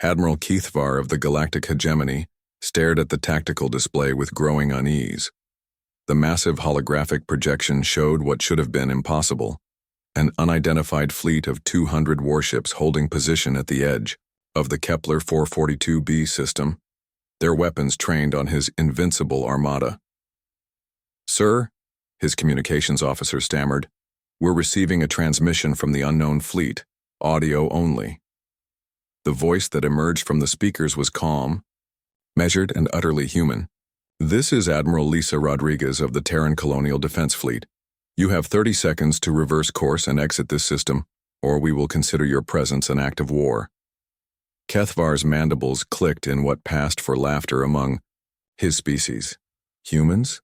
Admiral Keithvar of the Galactic Hegemony stared at the tactical display with growing unease. The massive holographic projection showed what should have been impossible: an unidentified fleet of 200 warships holding position at the edge of the Kepler 442b system, their weapons trained on his invincible armada. "Sir," his communications officer stammered, "we're receiving a transmission from the unknown fleet, audio only." The voice that emerged from the speakers was calm, measured, and utterly human. "This is Admiral Lisa Rodriguez of the Terran Colonial Defense Fleet. You have 30 seconds to reverse course and exit this system, or we will consider your presence an act of war." Keithvar's mandibles clicked in what passed for laughter among his species. Humans?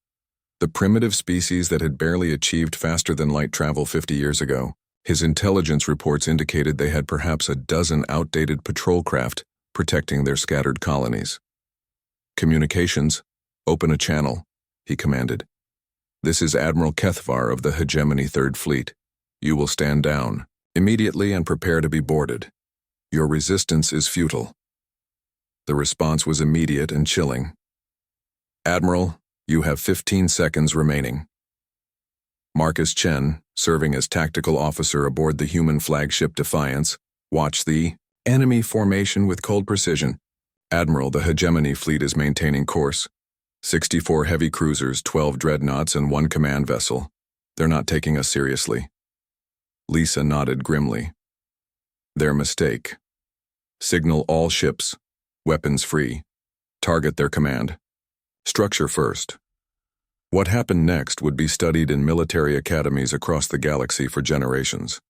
The primitive species that had barely achieved faster-than-light travel 50 years ago. His intelligence reports indicated they had perhaps a dozen outdated patrol craft protecting their scattered colonies. "Communications, open a channel," he commanded. "This is Admiral Keithvar of the Hegemony Third Fleet. You will stand down immediately and prepare to be boarded. Your resistance is futile." The response was immediate and chilling. "Admiral, you have 15 seconds remaining." Marcus Chen, serving as tactical officer aboard the human flagship Defiance, watched the enemy formation with cold precision. "Admiral, the Hegemony fleet is maintaining course. 64 heavy cruisers, 12 dreadnoughts, and 1 command vessel. They're not taking us seriously." Lisa nodded grimly. "Their mistake. Signal all ships, weapons free. Target their command. Structure first." What happened next would be studied in military academies across the galaxy for generations.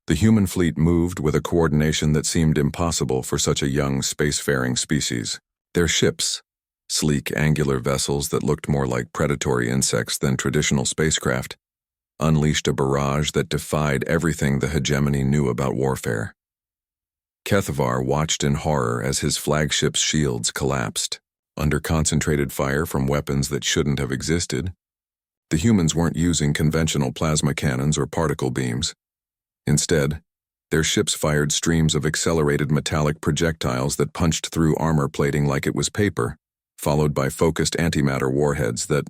The human fleet moved with a coordination that seemed impossible for such a young, spacefaring species. Their ships, sleek, angular vessels that looked more like predatory insects than traditional spacecraft, unleashed a barrage that defied everything the Hegemony knew about warfare. Keithvar watched in horror as his flagship's shields collapsed, under concentrated fire from weapons that shouldn't have existed. The humans weren't using conventional plasma cannons or particle beams. Instead, their ships fired streams of accelerated metallic projectiles that punched through armor plating like it was paper, followed by focused antimatter warheads that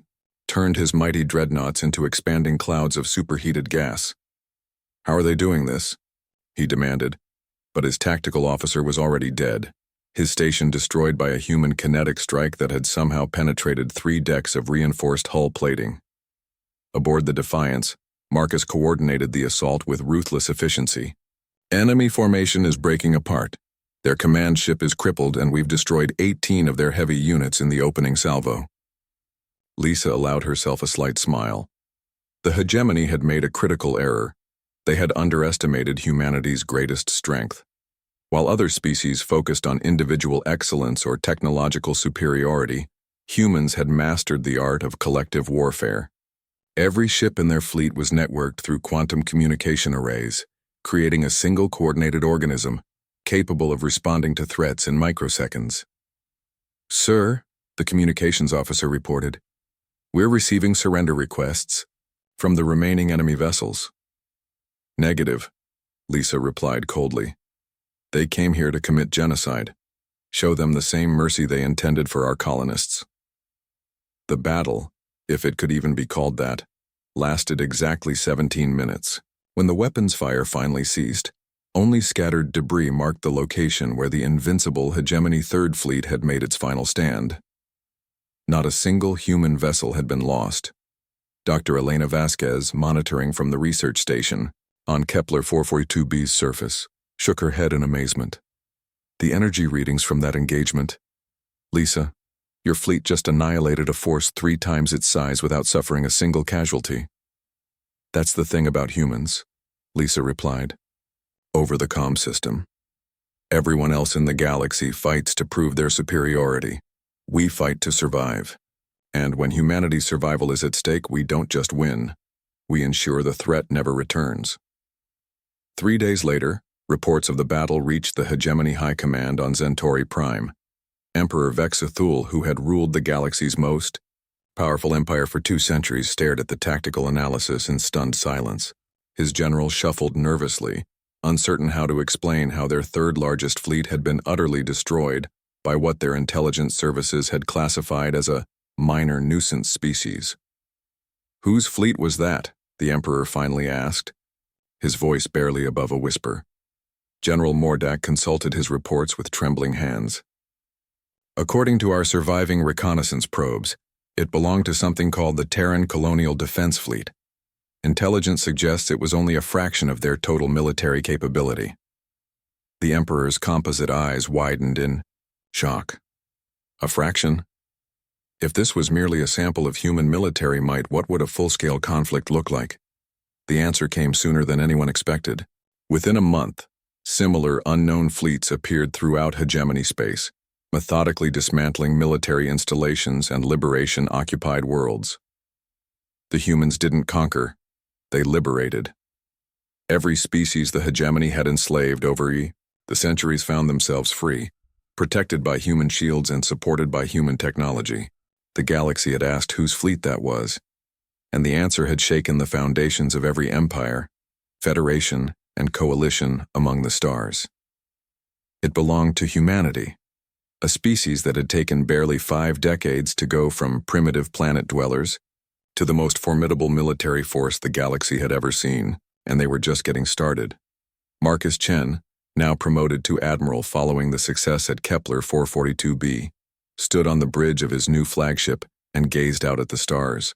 turned his mighty dreadnoughts into expanding clouds of superheated gas. "How are they doing this?" he demanded, but his tactical officer was already dead, his station destroyed by a human kinetic strike that had somehow penetrated 3 decks of reinforced hull plating. Aboard the Defiance, Marcus coordinated the assault with ruthless efficiency. "Enemy formation is breaking apart. Their command ship is crippled, and we've destroyed 18 of their heavy units in the opening salvo." Lisa allowed herself a slight smile. The Hegemony had made a critical error. They had underestimated humanity's greatest strength. While other species focused on individual excellence or technological superiority, humans had mastered the art of collective warfare. Every ship in their fleet was networked through quantum communication arrays, creating a single coordinated organism capable of responding to threats in microseconds. "Sir," the communications officer reported, "we're receiving surrender requests from the remaining enemy vessels." "Negative," Lisa replied coldly. "They came here to commit genocide. Show them the same mercy they intended for our colonists." The battle, if it could even be called that, lasted exactly 17 minutes. When the weapons fire finally ceased, only scattered debris marked the location where the invincible Hegemony Third Fleet had made its final stand. Not a single human vessel had been lost. Dr. Elena Vasquez, monitoring from the research station on Kepler 442b's surface, shook her head in amazement. "The energy readings from that engagement. Lisa, your fleet just annihilated a force 3 times its size without suffering a single casualty." "That's the thing about humans," Lisa replied. "Over the comm system. Everyone else in the galaxy fights to prove their superiority. We fight to survive. And when humanity's survival is at stake, we don't just win. We ensure the threat never returns." 3 days later, reports of the battle reached the Hegemony High Command on Centauri Prime. Emperor Vexathul, who had ruled the galaxy's most powerful empire for 2 centuries, stared at the tactical analysis in stunned silence. His general shuffled nervously, uncertain how to explain how their third-largest fleet had been utterly destroyed by what their intelligence services had classified as a minor nuisance species. "Whose fleet was that?" the Emperor finally asked, his voice barely above a whisper. General Mordak consulted his reports with trembling hands. "According to our surviving reconnaissance probes, it belonged to something called the Terran Colonial Defense Fleet. Intelligence suggests it was only a fraction of their total military capability." The Emperor's composite eyes widened in shock. A fraction? If this was merely a sample of human military might, what would a full-scale conflict look like? The answer came sooner than anyone expected. Within a month, similar unknown fleets appeared throughout hegemony space, methodically dismantling military installations and liberation-occupied worlds. The humans didn't conquer, they liberated. Every species the hegemony had enslaved over the centuries found themselves free, protected by human shields and supported by human technology. The galaxy had asked whose fleet that was, and the answer had shaken the foundations of every empire, federation, and coalition among the stars. It belonged to humanity, a species that had taken barely 5 decades to go from primitive planet dwellers to the most formidable military force the galaxy had ever seen, and they were just getting started. Marcus Chen, now promoted to admiral following the success at Kepler 442b, stood on the bridge of his new flagship and gazed out at the stars.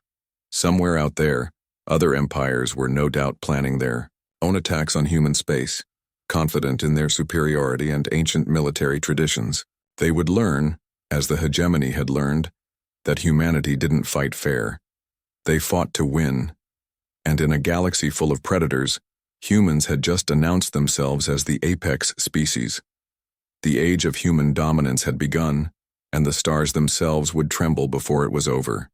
Somewhere out there, other empires were no doubt planning their own attacks on human space, confident in their superiority and ancient military traditions. They would learn, as the hegemony had learned, that humanity didn't fight fair. They fought to win, and in a galaxy full of predators, humans had just announced themselves as the apex species. The age of human dominance had begun, and the stars themselves would tremble before it was over.